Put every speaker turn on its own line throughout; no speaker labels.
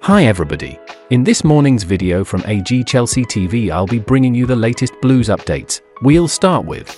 Hi everybody. In this morning's video from AG Chelsea TV, I'll be bringing you the latest Blues updates. We'll start with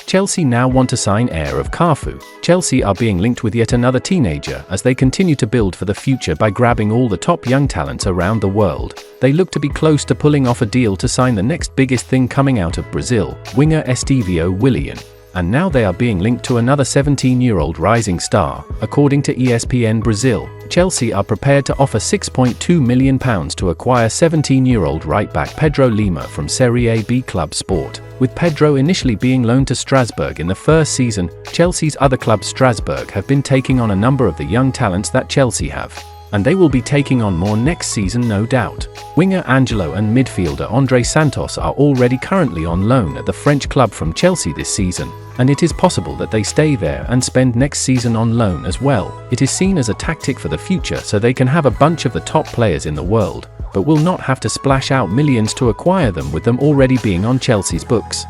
Chelsea now want to sign heir of Cafu. Chelsea are being linked with yet another teenager as they continue to build for the future by grabbing all the top young talents around the world. They look to be close to pulling off a deal to sign the next biggest thing coming out of Brazil, winger Estevão Willian. And now they are being linked to another 17-year-old rising star. According to ESPN Brazil, Chelsea are prepared to offer £6.2 million to acquire 17-year-old right-back Pedro Lima from Serie A B club Sport. With Pedro initially being loaned to Strasbourg in the first season, Chelsea's other club Strasbourg have been taking on a number of the young talents that Chelsea have. And they will be taking on more next season, no doubt. Winger Angelo and midfielder ANDREY Santos are already currently on loan at the French club from Chelsea this season, and it is possible that they stay there and spend next season on loan as well. It is seen as a tactic for the future so they can have a bunch of the top players in the world, but will not have to splash out millions to acquire them, with them already being on Chelsea's books.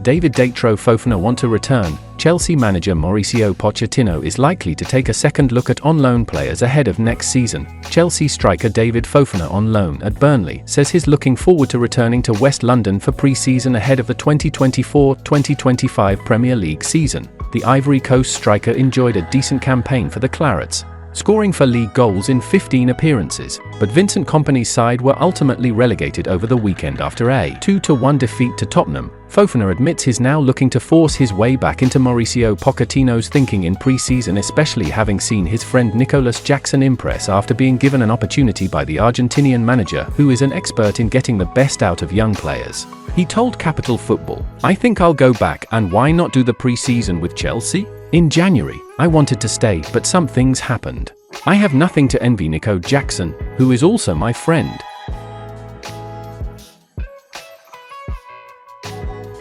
David Fofana want to return. Chelsea manager Mauricio Pochettino is likely to take a second look at on-loan players ahead of next season. Chelsea striker David Fofana, on loan at Burnley, says he's looking forward to returning to West London for pre-season ahead of the 2024-2025 Premier League season. The Ivory Coast striker enjoyed a decent campaign for the Clarets, scoring for league goals in 15 appearances, but Vincent Kompany's side were ultimately relegated over the weekend after a 2-1 defeat to Tottenham. Fofana admits he's now looking to force his way back into Mauricio Pochettino's thinking in pre-season, especially having seen his friend Nicolas Jackson impress after being given an opportunity by the Argentinian manager, who is an expert in getting the best out of young players. He told Capital Football, "I think I'll go back, and why not do the pre-season with Chelsea? In January, I wanted to stay, but some things happened. I have nothing to envy Nico Jackson, who is also my friend."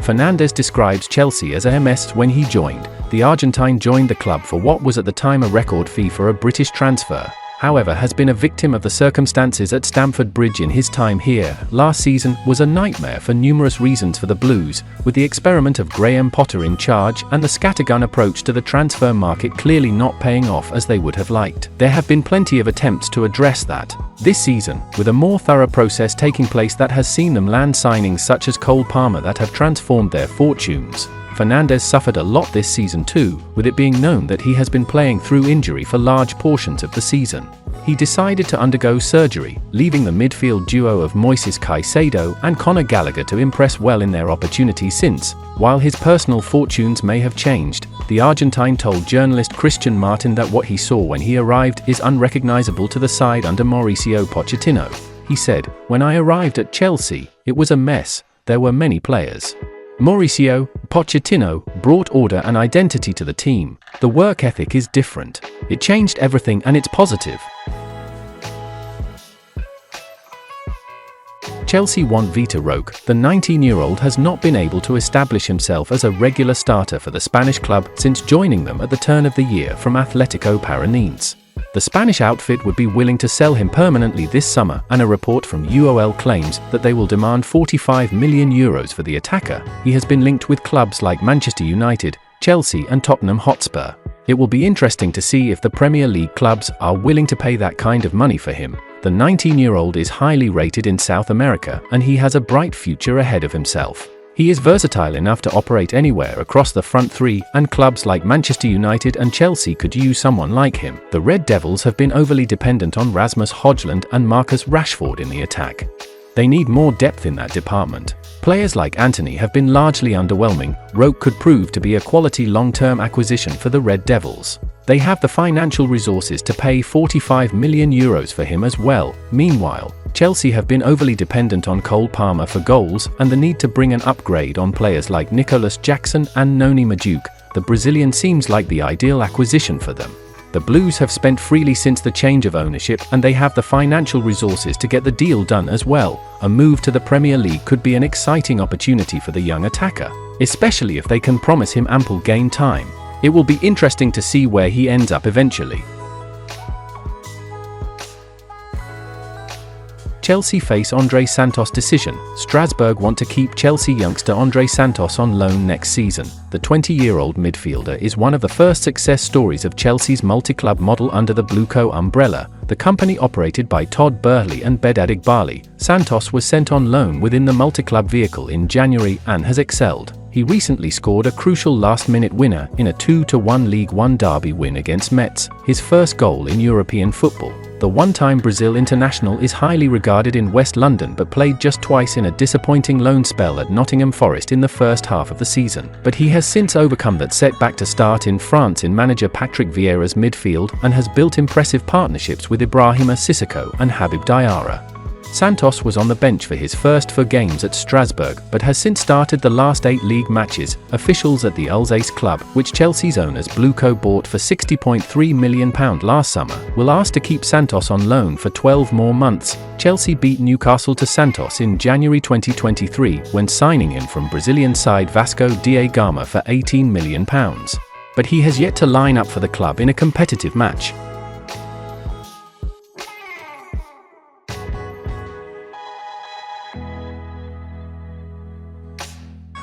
Fernandez describes Chelsea as a mess when he joined. The Argentine joined the club for what was at the time a record fee for a British transfer, however has been a victim of the circumstances at Stamford Bridge in his time here. Last season was a nightmare for numerous reasons for the Blues, with the experiment of Graham Potter in charge and the scattergun approach to the transfer market clearly not paying off as they would have liked. There have been plenty of attempts to address that this season, with a more thorough process taking place that has seen them land signings such as Cole Palmer that have transformed their fortunes. Fernandez suffered a lot this season too, with it being known that he has been playing through injury for large portions of the season. He decided to undergo surgery, leaving the midfield duo of Moises Caicedo and Conor Gallagher to impress well in their opportunity since, while his personal fortunes may have changed, the Argentine told journalist Christian Martin that what he saw when he arrived is unrecognizable to the side under Mauricio Pochettino. He said, "When I arrived at Chelsea, it was a mess. There were many players. Mauricio Pochettino brought order and identity to the team. The work ethic is different. It changed everything and it's positive." Chelsea want Vitor Roque. The 19-year-old has not been able to establish himself as a regular starter for the Spanish club since joining them at the turn of the year from Atlético Paranaense. The Spanish outfit would be willing to sell him permanently this summer, and a report from UOL claims that they will demand €45 million for the attacker. He has been linked with clubs like Manchester United, Chelsea and Tottenham Hotspur. It will be interesting to see if the Premier League clubs are willing to pay that kind of money for him. The 19-year-old is highly rated in South America and he has a bright future ahead of himself. He is versatile enough to operate anywhere across the front three, and clubs like Manchester United and Chelsea could use someone like him. The Red Devils have been overly dependent on Rasmus Højlund and Marcus Rashford in the attack. They need more depth in that department. Players like Antony have been largely underwhelming. Roque could prove to be a quality long-term acquisition for the Red Devils. They have the financial resources to pay €45 million for him as well. Meanwhile, Chelsea have been overly dependent on Cole Palmer for goals, and the need to bring an upgrade on players like Nicolas Jackson and Noni Madueke. The Brazilian seems like the ideal acquisition for them. The Blues have spent freely since the change of ownership, and they have the financial resources to get the deal done as well. A move to the Premier League could be an exciting opportunity for the young attacker, especially if they can promise him ample game time. It will be interesting to see where he ends up eventually. Chelsea face ANDREY Santos decision. Strasbourg want to keep Chelsea youngster ANDREY Santos on loan next season. The 20-year-old midfielder is one of the first success stories of Chelsea's multi-club model under the Blueco umbrella, the company operated by Todd Burley and Bedadig Bali. Santos was sent on loan within the multi-club vehicle in January and has excelled. He recently scored a crucial last-minute winner in a 2-1 League One derby win against Metz, his first goal in European football. The one-time Brazil international is highly regarded in West London but played just twice in a disappointing loan spell at Nottingham Forest in the first half of the season. But he has since overcome that setback to start in France in manager Patrick Vieira's midfield and has built impressive partnerships with Ibrahima Sissoko and Habib Diarra. Santos was on the bench for his first 4 games at Strasbourg, but has since started the last 8 league matches. Officials at the Alsace club, which Chelsea's owners Blueco bought for £60.3 million last summer, will ask to keep Santos on loan for 12 more months. Chelsea beat Newcastle to Santos in January 2023 when signing him from Brazilian side Vasco da Gama for £18 million. But he has yet to line up for the club in a competitive match.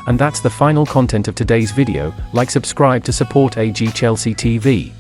And that's the final content of today's video. Like, subscribe to support AG Chelsea TV.